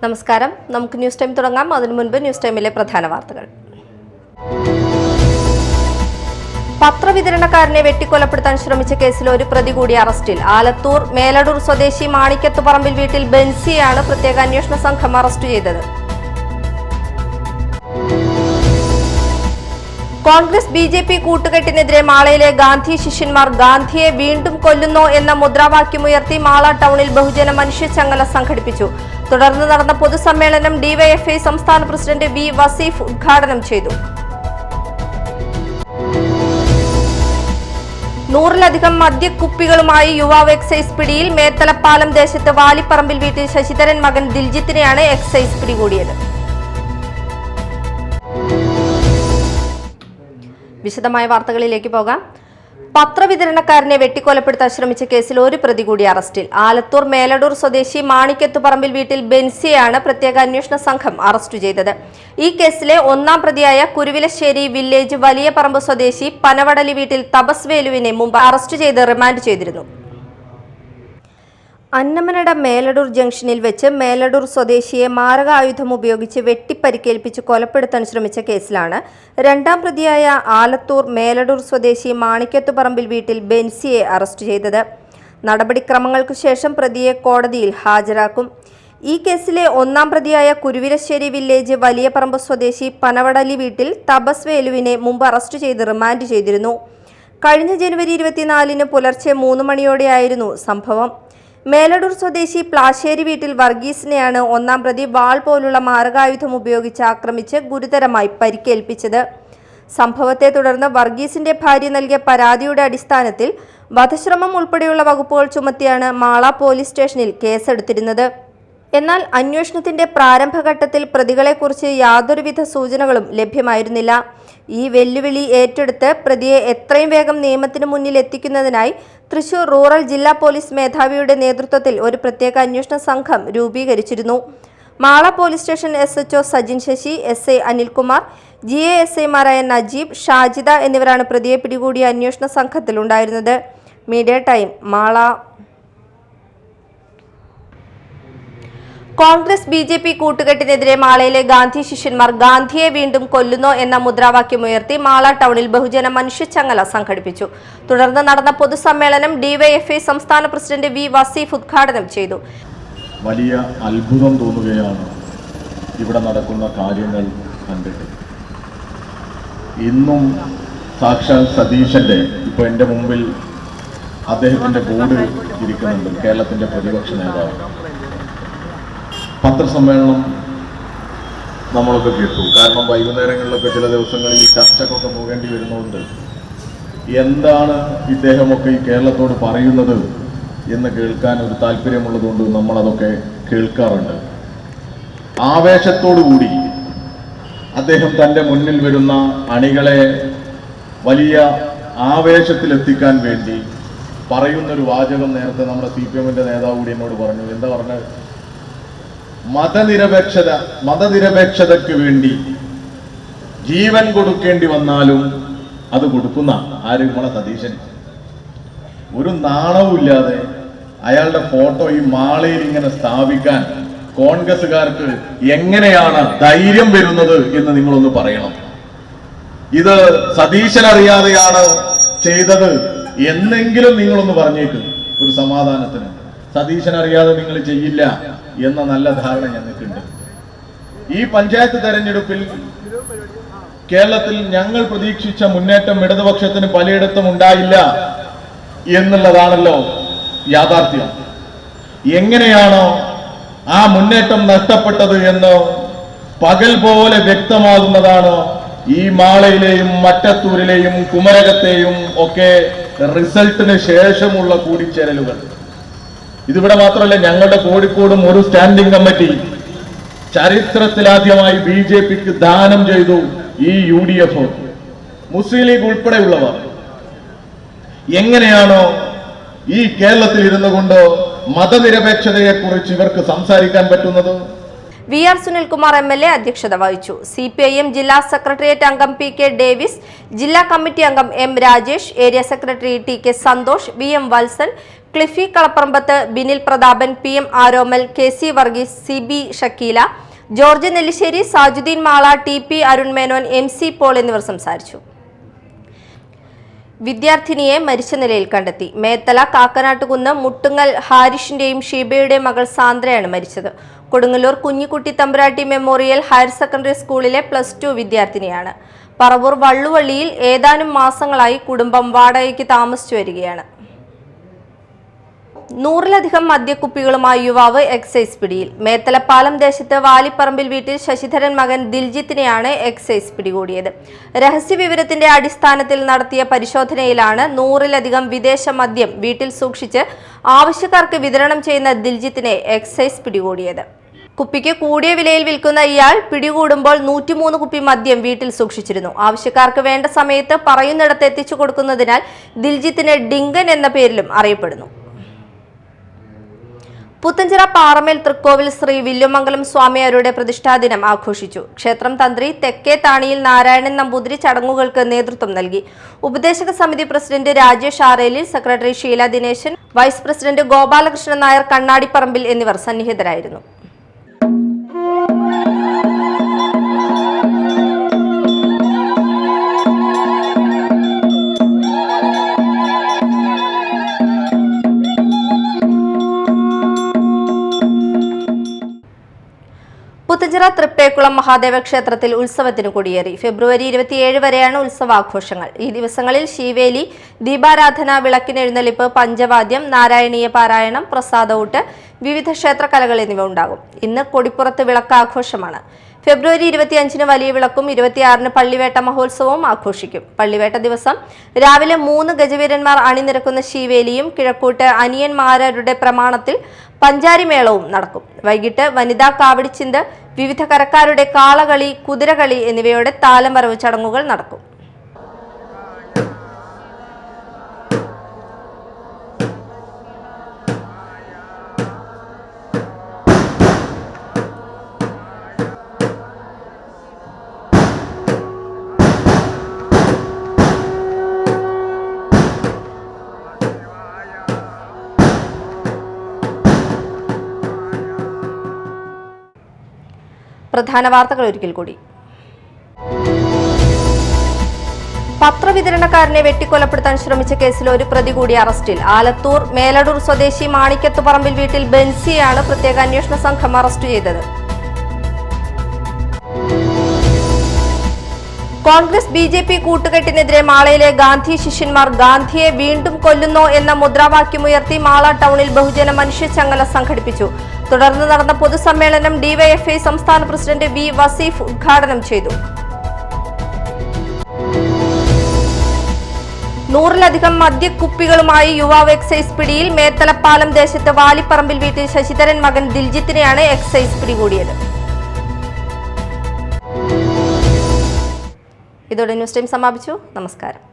നമസ്കാരം. നമുക്ക് news time തുടങ്ങാം. അതിനു മുൻപ് ന്യൂസ് ടൈമിലെ പ്രധാന വാർത്തകൾ. പത്രവിതരണക്കാരനെ വെട്ടിക്കൊലപ്പെടുത്താൻ ശ്രമിച്ച കേസിൽ ഒരു പ്രതി കൂടി അറസ്റ്റിൽ. ആലത്തൂർ മേലടൂർ സ്വദേശി മാണിക്കത്തുപറമ്പിൽ വീട്ടിൽ ബെൻസിയെയാണ് പ്രത്യേക അന്വേഷണ സംഘം അറസ്റ്റ് ചെയ്തത്. കോൺഗ്രസ് ബി.ജെ.പി. കൂട്ടുകെട്ടിനെതിരെ മാളയിലെ ഗാന്ധി ശിഷ്യന്മാർ ഗാന്ധിയെ വീണ്ടും കൊല്ലുന്നോ എന്ന മുദ്രാവാക്യമുയർത്തി മാള ടൗണിൽ ബഹുജന മനുഷ്യച്ചങ്ങല സംഘടിപ്പിച്ചു. തുടർന്ന് നടന്ന പൊതുസമ്മേളനം ഡിവൈഎഫ്ഐ സംസ്ഥാന പ്രസിഡന്റ് വി വസീഫ് ഉദ്ഘാടനം ചെയ്തു. 100-ലധികം മദ്യക്കുപ്പികളുമായി യുവാവ് എക്സൈസ് പിടിയിൽ. മേത്തലപ്പാലം ദേശത്ത് വാലിപ്പറമ്പിൽ വീട്ടിൽ ശശിധരൻ മകൻ ദിൽജിത്തിനെയാണ് എക്സൈസ് പിടികൂടിയത്. വിശദമായ വാർത്തകളിലേക്ക് പോകാം. പത്രവിതരണക്കാരനെ വെട്ടിക്കൊലപ്പെടുത്താൻ ശ്രമിച്ച കേസിൽ ഒരു പ്രതി കൂടി അറസ്റ്റിൽ. ആലത്തൂർ മേലടൂർ സ്വദേശി മാണിക്കത്തുപറമ്പിൽ വീട്ടിൽ ബെൻസിയെയാണ് പ്രത്യേക അന്വേഷണ സംഘം അറസ്റ്റ് ചെയ്തത്. ഈ കേസിലെ ഒന്നാം പ്രതിയായ കുരുവിലശ്ശേരി വില്ലേജ് വലിയ പറമ്പ് സ്വദേശി പനവടലി വീട്ടിൽ തപസ് വേലുവിനെ മുമ്പ് അറസ്റ്റ് ചെയ്ത് റിമാൻഡ് ചെയ്തിരുന്നു. അന്നമനട മേലടൂർ ജംഗ്ഷനിൽ വെച്ച് മേലടൂർ സ്വദേശിയെ മാരകായുധം ഉപയോഗിച്ച് വെട്ടിപ്പരിക്കേൽപ്പിച്ച് കൊലപ്പെടുത്താൻ ശ്രമിച്ച കേസിലാണ് രണ്ടാം പ്രതിയായ ആലത്തൂർ മേലടൂർ സ്വദേശി മാണിക്കത്തുപറമ്പിൽ വീട്ടിൽ ബെൻസിയെ അറസ്റ്റ് ചെയ്തത്. നടപടിക്രമങ്ങൾക്കു ശേഷം പ്രതിയെ കോടതിയിൽ ഹാജരാക്കും. ഈ കേസിലെ ഒന്നാം പ്രതിയായ കുരുവിലശ്ശേരി വില്ലേജ് വലിയ പറമ്പ് സ്വദേശി പനവടലി വീട്ടിൽ തപസ് വേലുവിനെ മുമ്പ് അറസ്റ്റ് ചെയ്ത് റിമാൻഡ് ചെയ്തിരുന്നു. കഴിഞ്ഞ ജനുവരി 24-ന് പുലർച്ചെ 3 മണിയോടെയായിരുന്നു സംഭവം. മേലടൂർ സ്വദേശി പ്ലാശ്ശേരി വീട്ടിൽ വർഗീസിനെയാണ് ഒന്നാം പ്രതി വാൾ പോലുള്ള മാരകായുധം ഉപയോഗിച്ച് ആക്രമിച്ച് ഗുരുതരമായി പരിക്കേൽപ്പിച്ചത്. സംഭവത്തെ തുടർന്ന് വർഗീസിന്റെ ഭാര്യ നൽകിയ പരാതിയുടെ അടിസ്ഥാനത്തിൽ വധശ്രമം ഉൾപ്പെടെയുള്ള വകുപ്പുകൾ ചുമത്തിയാണ് മാള പോലീസ് സ്റ്റേഷനിൽ കേസെടുത്തിരുന്നത്. എന്നാൽ അന്വേഷണത്തിന്റെ പ്രാരംഭഘട്ടത്തിൽ പ്രതികളെക്കുറിച്ച് യാതൊരുവിധ സൂചനകളും ലഭ്യമായിരുന്നില്ല. ഈ വെല്ലുവിളി ഏറ്റെടുത്ത് പ്രതിയെ എത്രയും വേഗം നിയമത്തിന് മുന്നിൽ എത്തിക്കുന്നതിനായി തൃശൂർ റൂറൽ ജില്ലാ പോലീസ് മേധാവിയുടെ നേതൃത്വത്തിൽ ഒരു പ്രത്യേക അന്വേഷണ സംഘം രൂപീകരിച്ചിരുന്നു. Mala police station SHO Sajin Sasi, SI Anilkumar, GASIമാരായ നജീബ്, ഷാജിദ എന്നിവരാണ് പ്രതിയെ പിടികൂടിയ അന്വേഷണ സംഘത്തിലുണ്ടായിരുന്നത്. Media time, Mala. Congress BJP. കൂട്ടുകെട്ടിനെതിരെ മാളയിലെ ഗാന്ധി ശിഷ്യന്മാർ ഗാന്ധിയെ വീണ്ടും കൊല്ലുന്നോ എന്ന മുദ്രാവാക്യമുയർത്തി മാള ടൗണിൽ ബഹുജന മനുഷ്യച്ചങ്ങല സംഘടിപ്പിച്ചു. തുടർന്ന് നടന്ന പൊതുസമ്മേളനം ഡിവൈഎഫ്ഐ സംസ്ഥാന പ്രസിഡന്റ് വി വസീഫ് ഉദ്ഘാടനം ചെയ്തു. വലിയ അത്ഭുതം തോന്നുകയാണ് ഇവിടെ നടക്കുന്ന കാര്യങ്ങൾ കണ്ടിട്ട്. ഇന്നും സാക്ഷാൽ സതീശന്റെ, ഇപ്പോൾ എൻ്റെ മുമ്പിൽ അദ്ദേഹത്തിന്റെ ബോർഡ് ഇരിക്കുന്നുണ്ട്, കേരളത്തിന്റെ പ്രതിപക്ഷ നേതാവ്. പത്രസമ്മേളനം നമ്മളൊക്കെ കേട്ടു. കാരണം വൈകുന്നേരങ്ങളിലൊക്കെ ചില ദിവസങ്ങളിൽ ചർച്ചക്കൊക്കെ പോകേണ്ടി വരുന്നതുകൊണ്ട് എന്താണ് ഇദ്ദേഹമൊക്കെ ഈ കേരളത്തോട് പറയുന്നത് എന്ന് കേൾക്കാൻ ഒരു താല്പര്യമുള്ളതുകൊണ്ട് നമ്മളതൊക്കെ കേൾക്കാറുണ്ട്. ആവേശത്തോടുകൂടി അദ്ദേഹം തൻ്റെ മുന്നിൽ വരുന്ന അണികളെ വലിയ ആവേശത്തിലെത്തിക്കാൻ വേണ്ടി പറയുന്നൊരു വാചകം നേരത്തെ നമ്മുടെ CPM-ന്റെ നേതാവ് കൂടി എന്നോട് പറഞ്ഞു. എന്താ പറഞ്ഞത്? മതനിരപേക്ഷതയ്ക്ക് വേണ്ടി ജീവൻ കൊടുക്കേണ്ടി വന്നാലും അത് കൊടുക്കുന്ന ആര്? നമ്മളെ സതീശൻ. ഒരു നാണവുമില്ലാതെ അയാളുടെ ഫോട്ടോ ഈ മാളയിൽ ഇങ്ങനെ സ്ഥാപിക്കാൻ കോൺഗ്രസുകാർക്ക് എങ്ങനെയാണ് ധൈര്യം വരുന്നത് എന്ന് നിങ്ങളൊന്ന് പറയണം. ഇത് സതീശൻ അറിയാതെയാണ് ചെയ്തത് എന്നെങ്കിലും നിങ്ങളൊന്ന് പറഞ്ഞേക്ക്. ഒരു സമാധാനത്തിന് സതീശൻ അറിയാതെ നിങ്ങൾ ചെയ്യില്ല എന്ന നല്ല ധാരണ ഞങ്ങൾക്കുണ്ട്. ഈ പഞ്ചായത്ത് തെരഞ്ഞെടുപ്പിൽ കേരളത്തിൽ ഞങ്ങൾ പ്രതീക്ഷിച്ച മുന്നേറ്റം ഇടതുപക്ഷത്തിന് പലയിടത്തും ഉണ്ടായില്ല എന്നുള്ളതാണല്ലോ യാഥാർത്ഥ്യം. എങ്ങനെയാണോ ആ മുന്നേറ്റം നഷ്ടപ്പെട്ടത് എന്ന് പകൽ പോലെ വ്യക്തമാകുന്നതാണ് ഈ മാളയിലെയും മറ്റത്തൂരിലെയും കുമരകത്തെയും ഒക്കെ റിസൾട്ടിന് ശേഷമുള്ള കൂടിച്ചേരലുകൾ. ഇതിവിടെ മാത്രമല്ല, ഞങ്ങളുടെ കോഴിക്കോടും ഒരു സ്റ്റാൻഡിംഗ് കമ്മിറ്റി ചരിത്രത്തിലാദ്യമായി ബി.ജെ.പിക്ക് ദാനം ചെയ്തു. ഈ UDF, മുസ്ലിം ലീഗ് ഉൾപ്പെടെയുള്ളവർ എങ്ങനെയാണോ ഈ കേരളത്തിൽ ഇരുന്നു കൊണ്ട് മതനിരപേക്ഷതയെക്കുറിച്ച് ഇവർക്ക് സംസാരിക്കാൻ പറ്റുന്നത്? VR സുനിൽകുമാർ MLA അധ്യക്ഷത വഹിച്ചു. CPIM ജില്ലാ സെക്രട്ടേറിയറ്റ് അംഗം PK ഡേവിസ്, ജില്ലാ കമ്മിറ്റി അംഗം M Rajesh, area secretary TK Santhosh, VM Valsan, Cliffy Kalaparambath, Binil Prathapan, PM Aromal, KC Varghese, CB Shakeela, George Nellissery, Sajudheen Mala, TP Arun Menon, MC Paul എന്നിവർ സംസാരിച്ചു. വിദ്യാർത്ഥിനിയെ മരിച്ച നിലയിൽ കണ്ടെത്തി. മേത്തല കാക്കനാട്ടുകുന്ന് മുട്ടുങ്ങൽ ഹാരിഷിന്റെയും ഷീബയുടെയും മകൾ സാന്ദ്രയാണ് മരിച്ചത്. കൊടുങ്ങല്ലൂർ കുഞ്ഞിക്കുട്ടി തമ്പുരാട്ടി മെമ്മോറിയൽ ഹയർ സെക്കൻഡറി സ്കൂളിലെ +2 വിദ്യാർത്ഥിനിയാണ്. പറവൂർ വള്ളുവള്ളിയിൽ ഏതാനും മാസങ്ങളായി കുടുംബം വാടകയ്ക്ക് താമസിച്ചു വരികയാണ്. 100-ലധികം മദ്യക്കുപ്പികളുമായി യുവാവ് എക്സൈസ് പിടിയിൽ. മേത്തലപ്പാലം ദേശത്ത് വാലിപ്പറമ്പിൽ വീട്ടിൽ ശശിധരൻ മകൻ ദിൽജിത്തിനെയാണ് എക്സൈസ് പിടികൂടിയത്. രഹസ്യവിവരത്തിന്റെ അടിസ്ഥാനത്തിൽ നടത്തിയ പരിശോധനയിലാണ് 100-ലധികം വിദേശ മദ്യം വീട്ടിൽ സൂക്ഷിച്ച് ആവശ്യക്കാർക്ക് വിതരണം ചെയ്യുന്ന ദിൽജിത്തിനെ എക്സൈസ് പിടികൂടിയത്. കുപ്പിക്ക് കൂടിയ വിലയിൽ വിൽക്കുന്ന ഇയാൾ പിടികൂടുമ്പോൾ 103 കുപ്പി മദ്യം വീട്ടിൽ സൂക്ഷിച്ചിരുന്നു. ആവശ്യക്കാർക്ക് വേണ്ട സമയത്ത് പറയുന്നിടത്ത് എത്തിച്ചു കൊടുക്കുന്നതിനാൽ ദിൽജിത്തിന് ഡിങ്കൻ എന്ന പേരിലും അറിയപ്പെടുന്നു. പുത്തഞ്ചിറ പാറമേൽ തൃക്കോവിൽ ശ്രീ വില്ലുമംഗലം സ്വാമിയാരുടെ പ്രതിഷ്ഠാദിനം ആഘോഷിച്ചു. ക്ഷേത്രം തന്ത്രി തെക്കേ താണിയിൽ നാരായണൻ നമ്പൂതിരി ചടങ്ങുകൾക്ക് നേതൃത്വം നൽകി. ഉപദേശക സമിതി president Rajesh Arelil, secretary Sheela Dineshan, vice president Gopalakrishnan Nair Kannadiparambil എന്നിവർ സന്നിഹിതരായിരുന്നു. പുത്തഞ്ചിറ തൃപ്പേക്കുളം മഹാദേവ ക്ഷേത്രത്തിൽ ഉത്സവത്തിന് കൊടിയേറി. ഫെബ്രുവരി 27 വരെയാണ് ഉത്സവാഘോഷങ്ങൾ. ഈ ദിവസങ്ങളിൽ ശീവേലി, ദീപാരാധന, വിളക്കിനെഴുന്നള്ളിപ്പ്, പഞ്ചവാദ്യം, നാരായണീയ പാരായണം, പ്രസാദഊട്ട്, വിവിധ ക്ഷേത്രകലകൾ എന്നിവ ഉണ്ടാകും. ഇന്ന് കൊടിപ്പുറത്ത് വിളക്കാഘോഷമാണ്. ഫെബ്രുവരി 25-ന് വലിയ വിളക്കും 26-ന് പള്ളിവേട്ട മഹോത്സവവും ആഘോഷിക്കും. പള്ളിവേട്ട ദിവസം രാവിലെ 3 ഗജവീരന്മാർ അണിനിരക്കുന്ന ശീവേലിയും കിഴക്കൂട്ട് അനിയന്മാരുടെ പ്രമാണത്തിൽ പഞ്ചാരിമേളവും നടക്കും. വൈകിട്ട് വനിതാ കാവടിച്ചിന്ത്, വിവിധ കരക്കാരുടെ കാളകളി, കുതിരകളി എന്നിവയോടെ താലം വരവ് ചടങ്ങുകൾ നടക്കും. പ്രധാന വാർത്തകൾ ഒരിക്കൽ കൂടി. പത്രവിതരണക്കാരനെ വെട്ടിക്കൊലപ്പെടുത്താൻ ശ്രമിച്ച കേസിൽ ഒരു പ്രതി കൂടി അറസ്റ്റിൽ. ആലത്തൂർ മേലടൂർ സ്വദേശി മാണിക്കത്തുപറമ്പിൽ വീട്ടിൽ ബെൻസിയാണ് പ്രത്യേക അന്വേഷണ സംഘം അറസ്റ്റ് ചെയ്തത്. കോൺഗ്രസ് BJP കൂട്ടുകെട്ടിനെതിരെ മാളയിലെ ഗാന്ധി ശിഷ്യന്മാർ ഗാന്ധിയെ വീണ്ടും കൊല്ലുന്നോ എന്ന മുദ്രാവാക്യമുയർത്തി മാള ടൗണിൽ ബഹുജന മനുഷ്യച്ചങ്ങല സംഘടിപ്പിച്ചു. തുടർന്ന് നടന്ന പൊതുസമ്മേളനം DYFI സംസ്ഥാന പ്രസിഡന്റ് V വസീഫ് ഉദ്ഘാടനം ചെയ്തു. 100-ലധികം മദ്യക്കുപ്പികളുമായി യുവാവ് എക്സൈസ് പിടിയിൽ. മേത്തലപ്പാലം ദേശത്ത് വാലിപ്പറമ്പിൽ വീട്ടിൽ ശശിധരൻ മകൻ ദിൽജിത്തിനെയാണ് എക്സൈസ് പിടികൂടിയത്. ഇതോടെ ന്യൂസ് ടൈം സമാപിച്ചു. നമസ്കാരം.